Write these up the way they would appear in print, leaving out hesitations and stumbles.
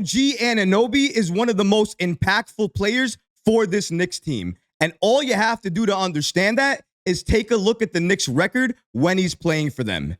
OG Anunoby is one of the most impactful players for this Knicks team. And all you have to do to understand that is take a look at the Knicks record when he's playing for them.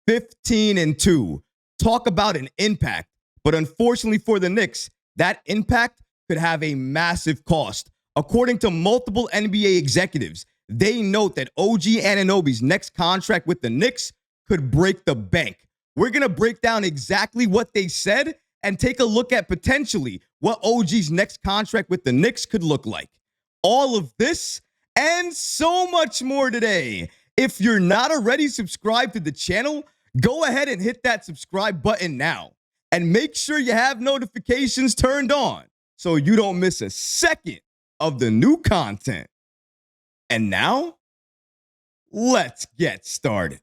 15-2. Talk about an impact. But unfortunately for the Knicks, that impact could have a massive cost. According to multiple NBA executives, they note that OG Anunoby's next contract with the Knicks could break the bank. We're going to break down exactly what they said and take a look at potentially what OG's next contract with the Knicks could look like. All of this and so much more today. If you're not already subscribed to the channel, go ahead and hit that subscribe button now. And make sure you have notifications turned on so you don't miss a second of the new content. And now, let's get started.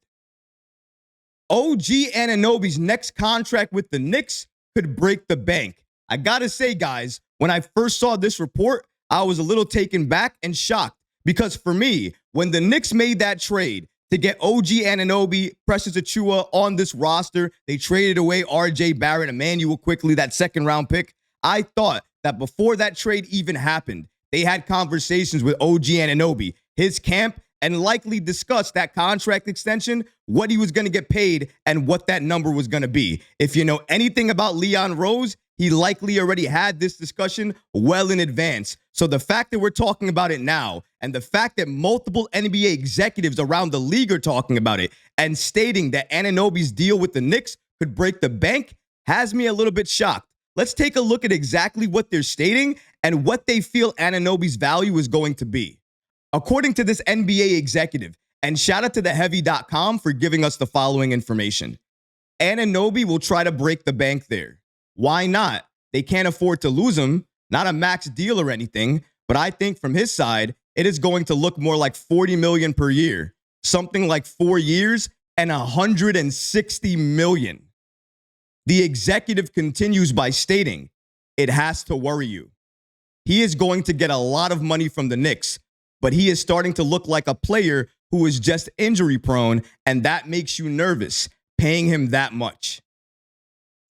OG Anunoby's next contract with the Knicks could break the bank. I gotta say, guys, when I first saw this report, I was a little taken back and shocked because for me, when the Knicks made that trade to get OG Anunoby, Precious Achiuwa on this roster, they traded away RJ Barrett, Emmanuel quickly, that second-round pick. I thought that before that trade even happened, they had conversations with OG Anunoby, his camp, and likely discussed that contract extension, what he was going to get paid, and what that number was going to be. If you know anything about Leon Rose, he likely already had this discussion well in advance. So the fact that we're talking about it now, and the fact that multiple NBA executives around the league are talking about it and stating that Anunoby's deal with the Knicks could break the bank has me a little bit shocked. Let's take a look at exactly what they're stating and what they feel Anunoby's value is going to be. According to this NBA executive, and shout out to theheavy.com for giving us the following information. Anunoby will try to break the bank there. Why not? They can't afford to lose him. Not a max deal or anything, but I think from his side, it is going to look more like $40 million per year. Something like 4 years and $160 million. The executive continues by stating, it has to worry you. He is going to get a lot of money from the Knicks, but he is starting to look like a player who is just injury prone, and that makes you nervous, paying him that much.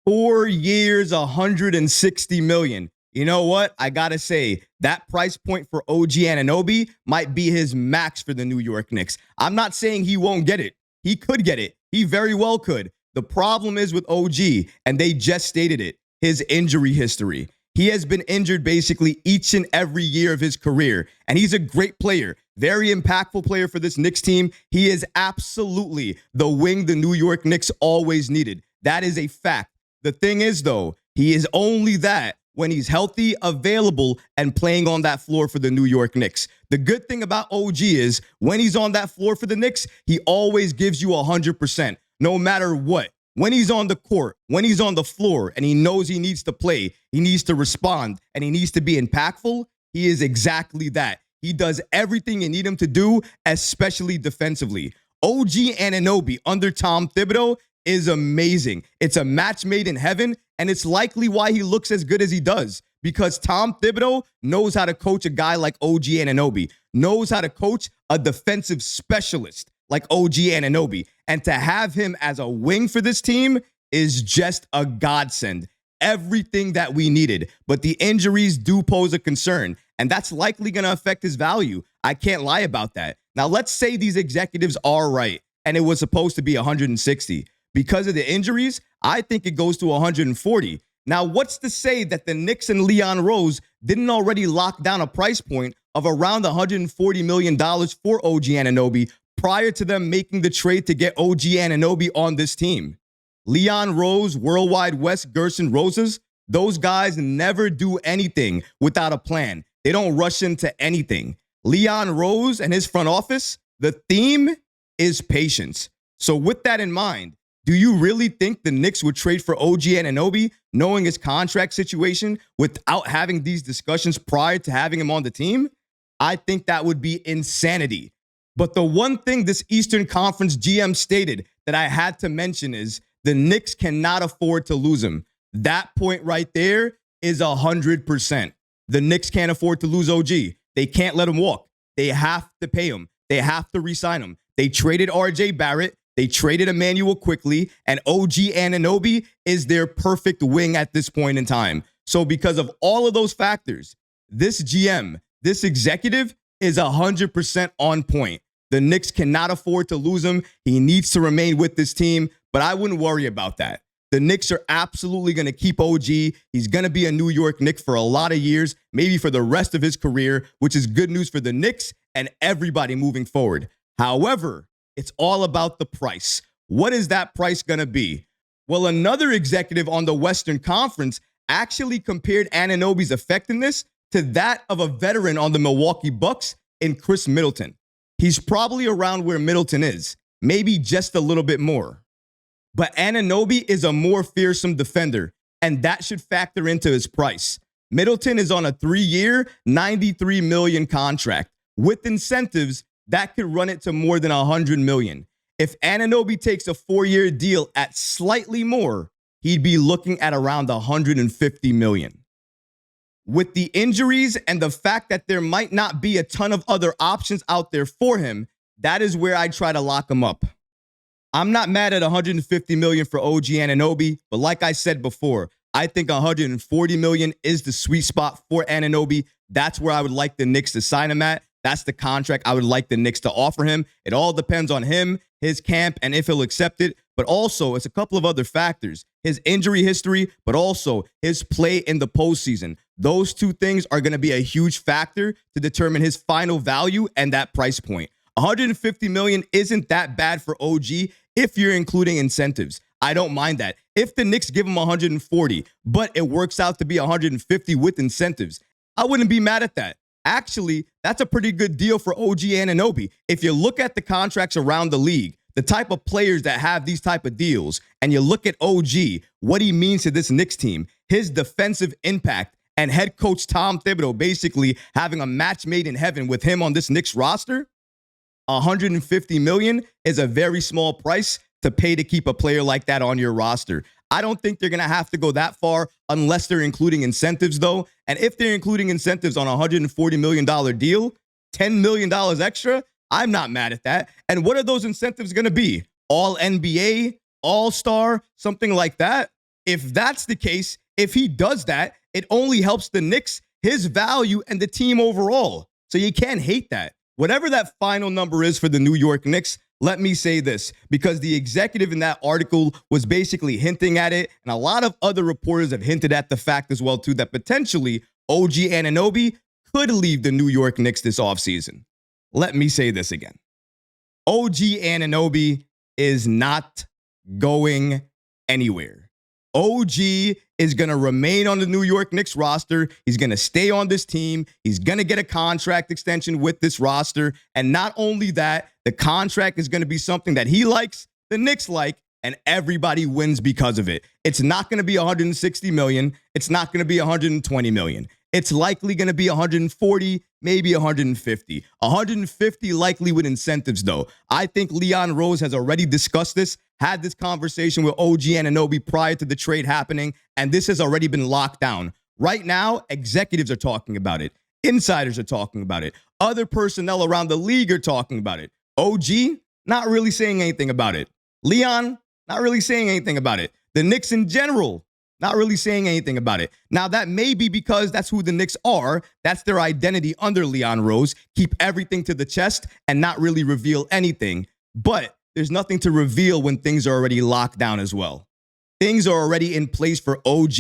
4 years, $160 million. You know what? I gotta say, that price point for OG Anunoby might be his max for the New York Knicks. I'm not saying he won't get it. He could get it. He very well could. The problem is with OG, and they just stated it, his injury history. He has been injured basically each and every year of his career, and he's a great player, very impactful player for this Knicks team. He is absolutely the wing the New York Knicks always needed. That is a fact. The thing is, though, he is only that when he's healthy, available, and playing on that floor for the New York Knicks. The good thing about OG is when he's on that floor for the Knicks, he always gives you 100%, no matter what. When he's on the court, when he's on the floor, and he knows he needs to play, he needs to respond, and he needs to be impactful, he is exactly that. He does everything you need him to do, especially defensively. OG Anunoby under Tom Thibodeau is amazing. It's a match made in heaven, and it's likely why he looks as good as he does, because Tom Thibodeau knows how to coach a guy like OG Anunoby, knows how to coach a defensive specialist like OG Anunoby, and to have him as a wing for this team is just a godsend. Everything that we needed, but the injuries do pose a concern, and that's likely going to affect his value. I can't lie about that. Now, let's say these executives are right, and it was supposed to be 160. Because of the injuries, I think it goes to 140. Now, what's to say that the Knicks and Leon Rose didn't already lock down a price point of around $140 million for OG Anunoby prior to them making the trade to get OG Anunoby on this team? Leon Rose, Worldwide West, Gerson Roses, those guys never do anything without a plan. They don't rush into anything. Leon Rose and his front office, the theme is patience. So with that in mind, do you really think the Knicks would trade for OG Anunoby knowing his contract situation without having these discussions prior to having him on the team? I think that would be insanity. But the one thing this Eastern Conference GM stated that I had to mention is the Knicks cannot afford to lose him. That point right there is 100%. The Knicks can't afford to lose OG. They can't let him walk. They have to pay him. They have to re-sign him. They traded RJ Barrett. They traded Emmanuel quickly, and OG Anunoby is their perfect wing at this point in time. So because of all of those factors, this GM, this executive is 100% on point. The Knicks cannot afford to lose him. He needs to remain with this team, but I wouldn't worry about that. The Knicks are absolutely going to keep OG. He's going to be a New York Knick for a lot of years, maybe for the rest of his career, which is good news for the Knicks and everybody moving forward. However, it's all about the price. What is that price going to be? Well, another executive on the Western Conference actually compared Anunoby's effectiveness to that of a veteran on the Milwaukee Bucks in Kris Middleton. He's probably around where Middleton is, maybe just a little bit more. But Anunoby is a more fearsome defender, and that should factor into his price. Middleton is on a 3-year, $93 million contract. With incentives, that could run it to more than $100 million. If Anunoby takes a 4-year deal at slightly more, he'd be looking at around $150 million. With the injuries and the fact that there might not be a ton of other options out there for him, that is where I try to lock him up. I'm not mad at $150 million for OG Anunoby, but like I said before, I think $140 million is the sweet spot for Anunoby. That's where I would like the Knicks to sign him at. That's the contract I would like the Knicks to offer him. It all depends on him, his camp, and if he'll accept it. But also, it's a couple of other factors. His injury history, but also his play in the postseason. Those two things are going to be a huge factor to determine his final value and that price point. $150 million isn't that bad for OG if you're including incentives. I don't mind that. If the Knicks give him 140, but it works out to be 150 with incentives, I wouldn't be mad at that. Actually, that's a pretty good deal for OG Anunoby. If you look at the contracts around the league, the type of players that have these type of deals, and you look at OG, what he means to this Knicks team, his defensive impact, and head coach Tom Thibodeau basically having a match made in heaven with him on this Knicks roster, $150 million is a very small price to pay to keep a player like that on your roster. I don't think they're going to have to go that far unless they're including incentives, though. And if they're including incentives on a $140 million deal, $10 million extra, I'm not mad at that. And what are those incentives going to be? All NBA, All-Star, something like that? If that's the case, if he does that, it only helps the Knicks, his value, and the team overall. So you can't hate that. Whatever that final number is for the New York Knicks, let me say this, because the executive in that article was basically hinting at it, and a lot of other reporters have hinted at the fact as well, too, that potentially OG Anunoby could leave the New York Knicks this offseason. Let me say this again. OG Anunoby is not going anywhere. OG is going to remain on the New York Knicks roster. He's going to stay on this team. He's going to get a contract extension with this roster. And not only that, the contract is going to be something that he likes, the Knicks like, and everybody wins because of it. It's not going to be $160 million. It's not going to be $120 million. It's likely going to be 140, maybe 150. 150 likely with incentives, though. I think Leon Rose has already discussed this, had this conversation with OG Anunoby prior to the trade happening, and this has already been locked down. Right now, executives are talking about it. Insiders are talking about it. Other personnel around the league are talking about it. OG, not really saying anything about it. Leon, not really saying anything about it. The Knicks in general, not really saying anything about it. Now, that may be because that's who the Knicks are. That's their identity under Leon Rose. Keep everything to the chest and not really reveal anything. But there's nothing to reveal when things are already locked down as well. Things are already in place for OG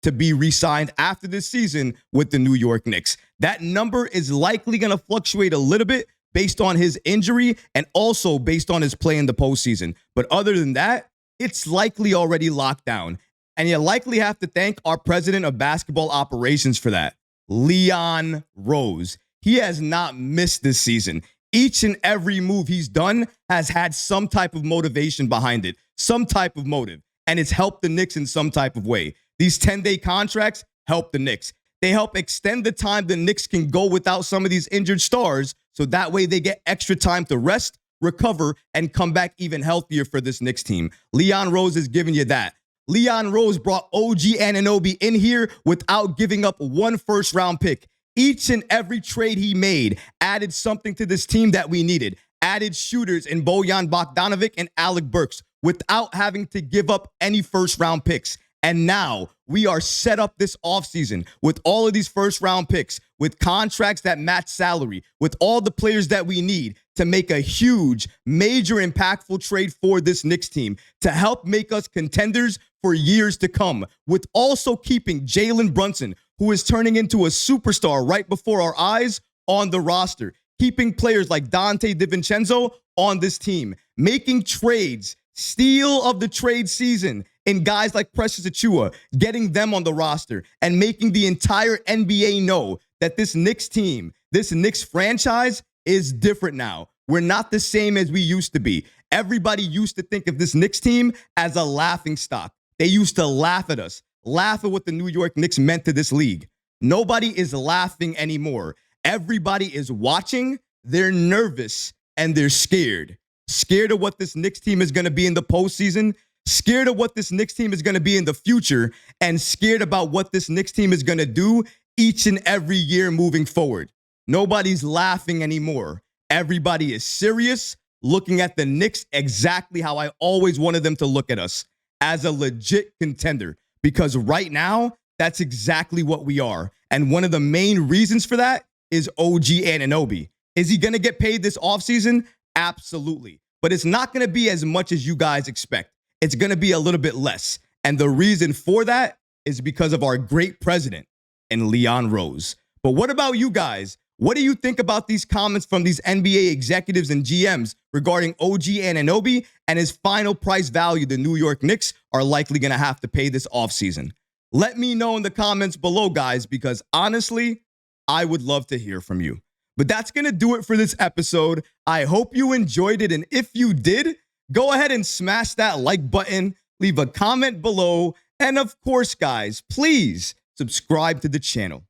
to be re-signed after this season with the New York Knicks. That number is likely going to fluctuate a little bit based on his injury and also based on his play in the postseason. But other than that, it's likely already locked down. And you likely have to thank our president of basketball operations for that, Leon Rose. He has not missed this season. Each and every move he's done has had some type of motivation behind it, some type of motive, and it's helped the Knicks in some type of way. These 10-day contracts help the Knicks. They help extend the time the Knicks can go without some of these injured stars, so that way they get extra time to rest, recover, and come back even healthier for this Knicks team. Leon Rose is giving you that. Leon Rose brought OG Anunoby in here without giving up one first-round pick. Each and every trade he made added something to this team that we needed. added shooters in Bojan Bogdanovic and Alec Burks without having to give up any first-round picks. And now we are set up this offseason with all of these first-round picks, with contracts that match salary, with all the players that we need to make a huge, major, impactful trade for this Knicks team to help make us contenders for years to come, with also keeping Jalen Brunson, who is turning into a superstar right before our eyes, on the roster, keeping players like Dante DiVincenzo on this team, making trades, steal of the trade season, in guys like Precious Achiuwa, getting them on the roster and making the entire NBA know that this Knicks team, this Knicks franchise is different now. We're not the same as we used to be. Everybody used to think of this Knicks team as a laughing stock. They used to laugh at us, laugh at what the New York Knicks meant to this league. Nobody is laughing anymore. Everybody is watching, they're nervous, and they're scared. Scared of what this Knicks team is going to be in the postseason, scared of what this Knicks team is going to be in the future, and scared about what this Knicks team is going to do each and every year moving forward. Nobody's laughing anymore. Everybody is serious, looking at the Knicks exactly how I always wanted them to look at us, as a legit contender. Because right now, that's exactly what we are. And one of the main reasons for that is OG Anunoby. Is he going to get paid this offseason? Absolutely. But it's not going to be as much as you guys expect. It's going to be a little bit less. And the reason for that is because of our great president and Leon Rose. But what about you guys? What do you think about these comments from these NBA executives and GMs regarding OG Anunoby and his final price value the New York Knicks are likely going to have to pay this offseason? Let me know in the comments below, guys, because honestly, I would love to hear from you. But that's going to do it for this episode. I hope you enjoyed it. And if you did, go ahead and smash that like button, leave a comment below, and of course, guys, please subscribe to the channel.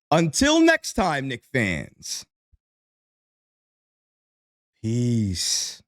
Until next time, Knick fans. Peace.